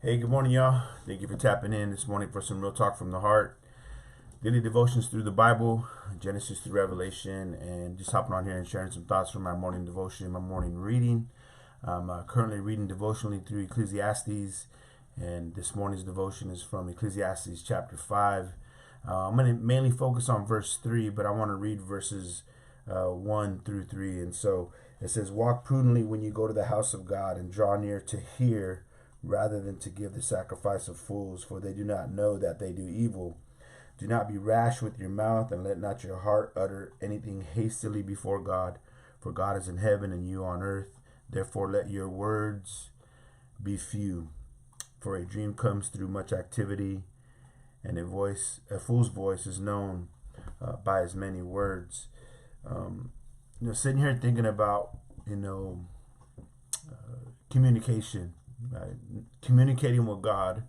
Hey, good morning, y'all. Thank you for tapping in this morning for some real talk from the heart. Daily devotions through the Bible, Genesis through Revelation, and just hopping on here and sharing some thoughts from my morning devotion, my morning reading. I'm currently reading devotionally through Ecclesiastes, and this morning's devotion is from Ecclesiastes chapter 5. I'm going to mainly focus on verse 3, but I want to read verses 1 through 3. And so it says, "Walk prudently when you go to the house of God, and draw near to hear rather than to give the sacrifice of fools, for they do not know that they do evil. Do not be rash with your mouth, and let not your heart utter anything hastily before God, for God is in heaven and you on earth. Therefore let your words be few. For a dream comes through much activity, and a fool's voice is known by as many words." Sitting here thinking about, communication, right? Communicating with God,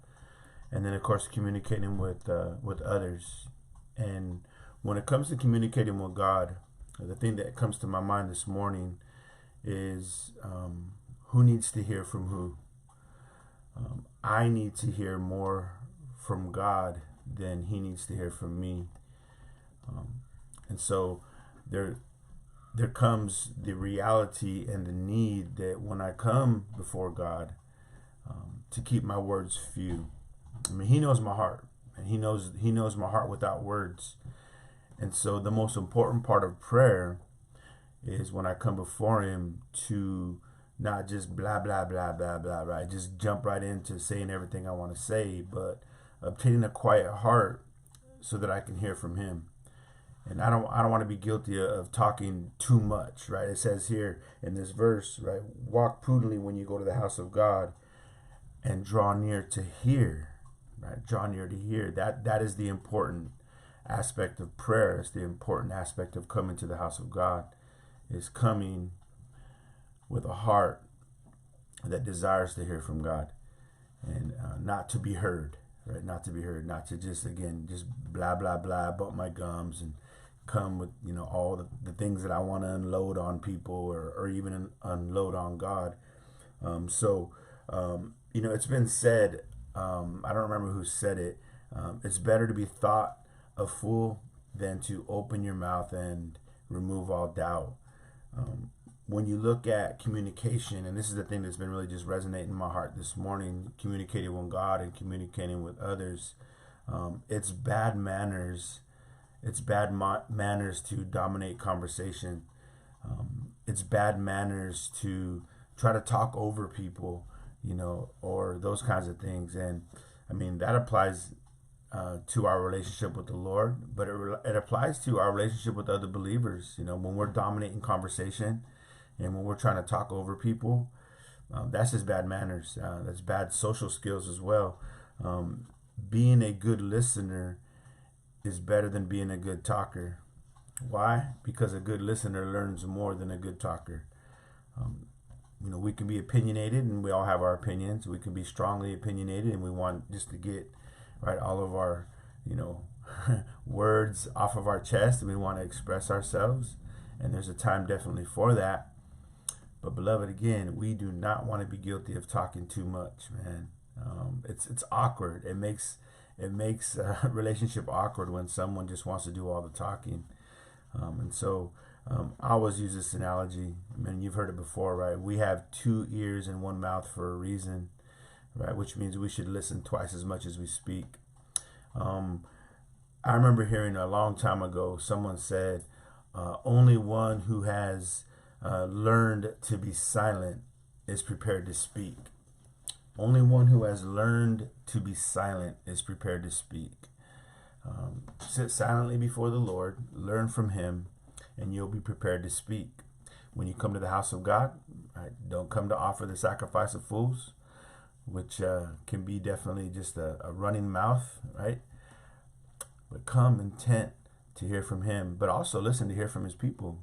and then of course communicating with others. And when it comes to communicating with God, the thing that comes to my mind this morning is who needs to hear from who. I need to hear more from God than He needs to hear from me. And so there comes the reality and the need that when I come before God, to keep my words few. I mean, He knows my heart, and He knows my heart without words. And so the most important part of prayer is when I come before Him to not just blah blah blah blah blah, right? Just jump right into saying everything I want to say, but obtaining a quiet heart so that I can hear from Him. And I don't want to be guilty of talking too much, right? It says here in this verse, right? Walk prudently when you go to the house of God, and draw near to hear, right? Draw near to hear. That is the important aspect of prayer. It's the important aspect of coming to the house of God, is coming with a heart that desires to hear from God, and not to be heard, right? Not to be heard, not to just blah blah blah, bump my gums and come with all the things that I want to unload on people, or even unload on God. It's been said, I don't remember who said it, it's better to be thought a fool than to open your mouth and remove all doubt. When you look at communication, and this is the thing that's been really just resonating in my heart this morning, communicating with God and communicating with others, it's bad manners. It's bad manners to dominate conversation. It's bad manners to try to talk over people, or those kinds of things. And I mean, that applies to our relationship with the Lord, but it applies to our relationship with other believers. When we're dominating conversation and when we're trying to talk over people, that's just bad manners. That's bad social skills as well. Being a good listener is better than being a good talker. Why? Because a good listener learns more than a good talker. We can be opinionated, and we all have our opinions. We can be strongly opinionated, and we want just to get right all of our words off of our chest, and we want to express ourselves, and there's a time definitely for that. But beloved, again, we do not want to be guilty of talking too much, man. It's awkward. It makes a relationship awkward when someone just wants to do all the talking. I always use this analogy. I mean, you've heard it before, right? We have 2 ears and 1 mouth for a reason, right? Which means we should listen twice as much as we speak. I remember hearing a long time ago, someone said, only one who has learned to be silent is prepared to speak. Only one who has learned to be silent is prepared to speak. Sit silently before the Lord, learn from Him, and you'll be prepared to speak. When you come to the house of God, right, don't come to offer the sacrifice of fools, which can be definitely just a running mouth, right? But come intent to hear from Him, but also listen to hear from His people.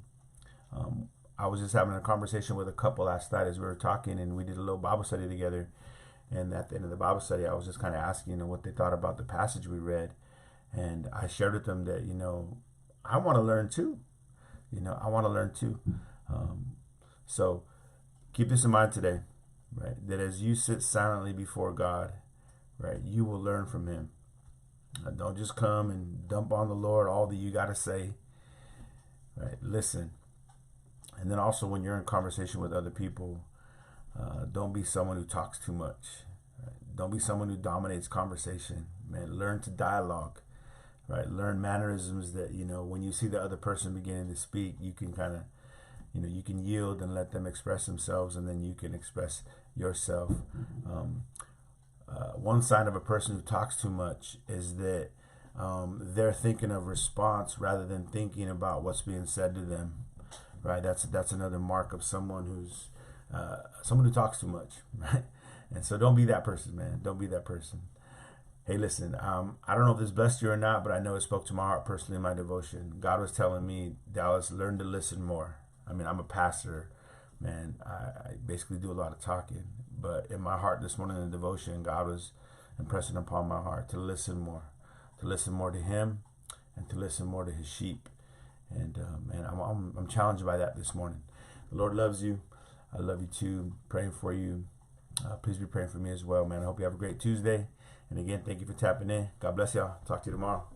I was just having a conversation with a couple last night as we were talking, and we did a little Bible study together. And at the end of the Bible study, I was just kind of asking what they thought about the passage we read. And I shared with them that, I want to learn too. I want to learn too. So keep this in mind today. right? That as you sit silently before God, right, you will learn from him. Don't just come and dump on the Lord all that you got to say, right? Listen. And then also when you're in conversation with other people, don't be someone who talks too much. Right? Don't be someone who dominates conversation. Man, learn to dialogue, right? Learn mannerisms that, when you see the other person beginning to speak, you can kind of, you can yield and let them express themselves, and then you can express yourself. One sign of a person who talks too much is that they're thinking of response rather than thinking about what's being said to them. Right, that's another mark of someone who talks too much, right? And so don't be that person, man. Don't be that person. Hey, listen, I don't know if this blessed you or not, but I know it spoke to my heart personally in my devotion. God was telling me, Dallas, learn to listen more. I mean, I'm a pastor, man. I basically do a lot of talking, but in my heart this morning in the devotion, God was impressing upon my heart to listen more to him, and to listen more to his sheep. And man, I'm challenged by that this morning. The Lord loves you. I love you too. Praying for you. Please be praying for me as well, man. I hope you have a great Tuesday. And again, thank you for tapping in. God bless y'all. Talk to you tomorrow.